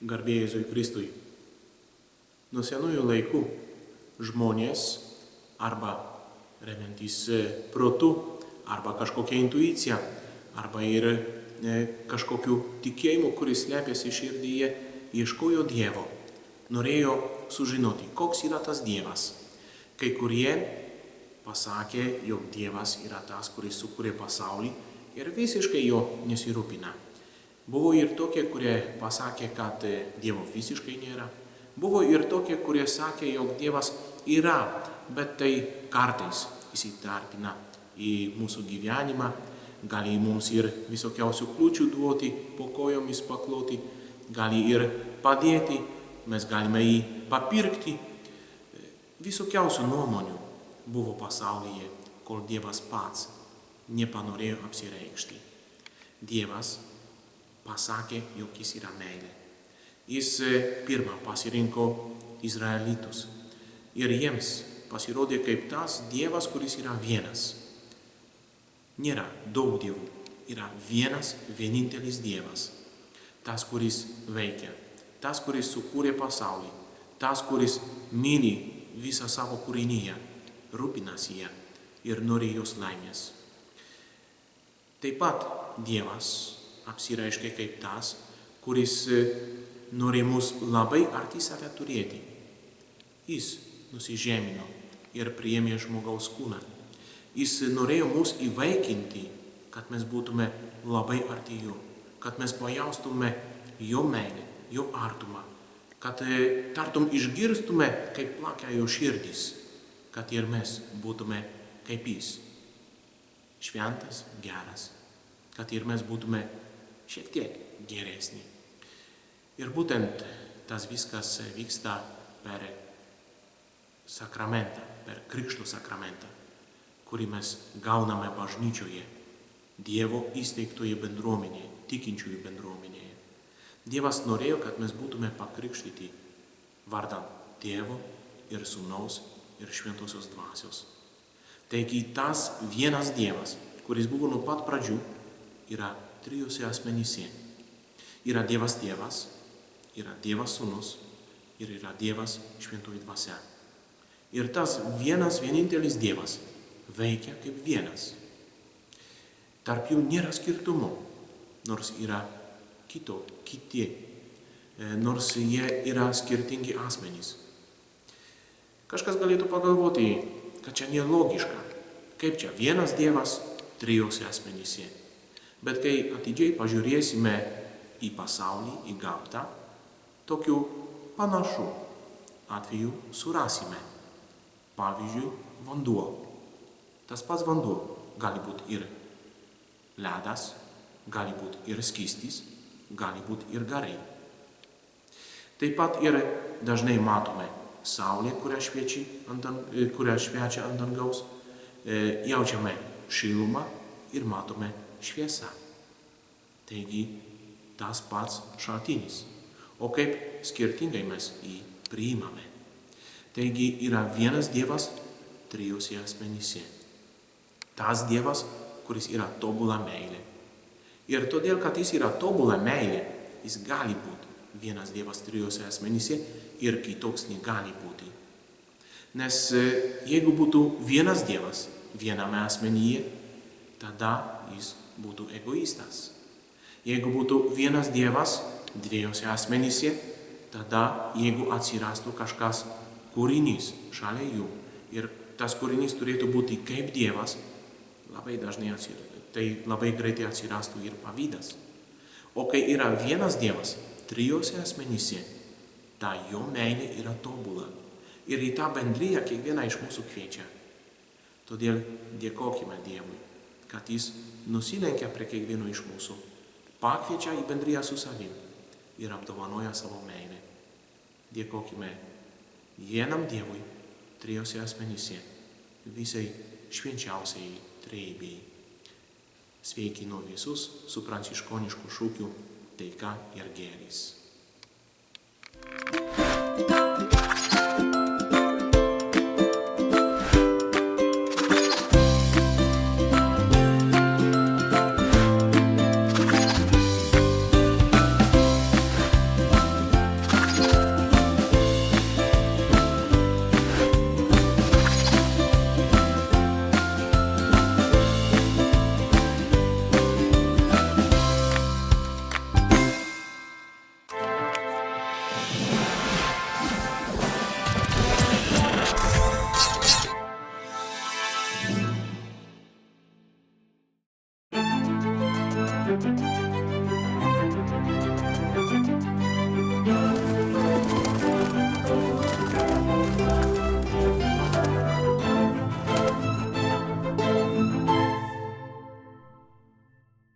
Garbė Jėzui Kristui. Nuo senųjų laikų žmonės arba remiantys protu, arba kažkokia intuicija, arba ir kažkokiu tikėjimu, kuris slepiasi širdyje, ieškojo Dievo. Norėjo sužinoti, koks yra tas Dievas. Kai kurie pasakė, jog Dievas yra tas, kuris sukūrė pasaulį ir visiškai jo nesirūpina. Buvo ir tokie, kurie pasakė, kad Dievo visiškai nėra. Buvo ir tokie, kurie sakė, jog Dievas yra, bet tai kartais įsitarpina į mūsų gyvenimą, gali mums ir visokiausių kliūčių duoti, po kojomis pakloti, gali ir padėti, mes galime jį papirkti. Visokiausių nuomonių buvo pasaulyje, kol Dievas pats nepanorėjo apsireikšti. Dievas pasakė, jog jis yra meilė. Jis pirmą pasirinko Izraelitus ir jiems pasirodė kaip tas Dievas, kuris yra vienas. Nėra daug dievų, yra vienas, vienintelis Dievas. Tas, kuris veikia, tas, kuris sukūrė pasaulį, tas, kuris myli visą savo kūrinyje, rūpinasi ją ir nori jos laimės. Taip pat Dievas apsireiškia kaip tas, kuris nori mus labai arti save turėti. Jis nusižemino ir priėmė žmogaus kūną. Jis norėjo mus įvaikinti, kad mes būtume labai arti jo, kad mes pajaustume jo meilę, jo artumą, kad tartum išgirstume, kaip plaka jo širdis, kad ir mes būtume kaip jis. Šventas, geras, kad ir mes būtume šiek tiek geresni. Ir būtent tas viskas vyksta per sakramentą, per Krikšto sakramentą, kurį mes gauname bažnyčioje, Dievo įsteigtoje bendruomenėje, tikinčiųjų bendruomenėje. Dievas norėjo, kad mes būtume pakrikštyti vardan Tėvo ir Sūnaus ir Šventosios Dvasios. Taigi tas vienas Dievas, kuris buvo nuo pat pradžių, yra trijose asmenyse. Yra Dievas Tėvas, yra Dievas Sūnus ir yra Dievas Šventoji Dvasia. Ir tas vienas vienintelis Dievas veikia kaip vienas. Tarp jų nėra skirtumų, nors yra kiti, nors jie yra skirtingi asmenys. Kažkas galėtų pagalvoti, kad čia nelogiška, kaip čia vienas Dievas trijose asmenyse. Bet kai atidžiai pažiūrėsime į pasaulį, į gamtą, tokių panašių atvejų surasime. Pavyzdžiui, vanduo. Tas pats vanduo gali būti ir ledas, gali būti ir skystis, gali būti ir garai. Taip pat ir dažnai matome saulę, kurią šviečia ant dangaus, jaučiame šilumą ir matome šviesą. Taigi tas pats šaltinis. O kaip skirtingai mes jį priimame. Taigi yra vienas Dievas trijose asmenyse. Tas Dievas, kuris yra tobula meilė. Ir todėl, kad jis yra tobula meilė, jis gali būti vienas Dievas trijose asmenyse ir kitoks negali būti. Nes jeigu būtų vienas Dievas viename asmenyje, tada jis būtų egoistas. Jeigu būtų vienas Dievas dviejose asmenyse, tada jeigu atsirastų kažkas kūrinys šalia jų ir tas kūrinys turėtų būti kaip Dievas, labai greitai atsirastų ir pavydas. O kai yra vienas Dievas trijose asmenyse, ta jo meilė yra tobula. Ir į tą bendriją kiekvieną iš mūsų kviečia. Todėl dėkokime Dievui, kad jis nusilenkia prie kiekvieno iš mūsų, pakviečia į bendriją su savim ir apdovanoja savo meilę. Dėkokime vienam Dievui trijose asmenyse, visai švenčiausiai trejybei. Sveikinu visus su pranciškonišku šūkiu taika ir gėris.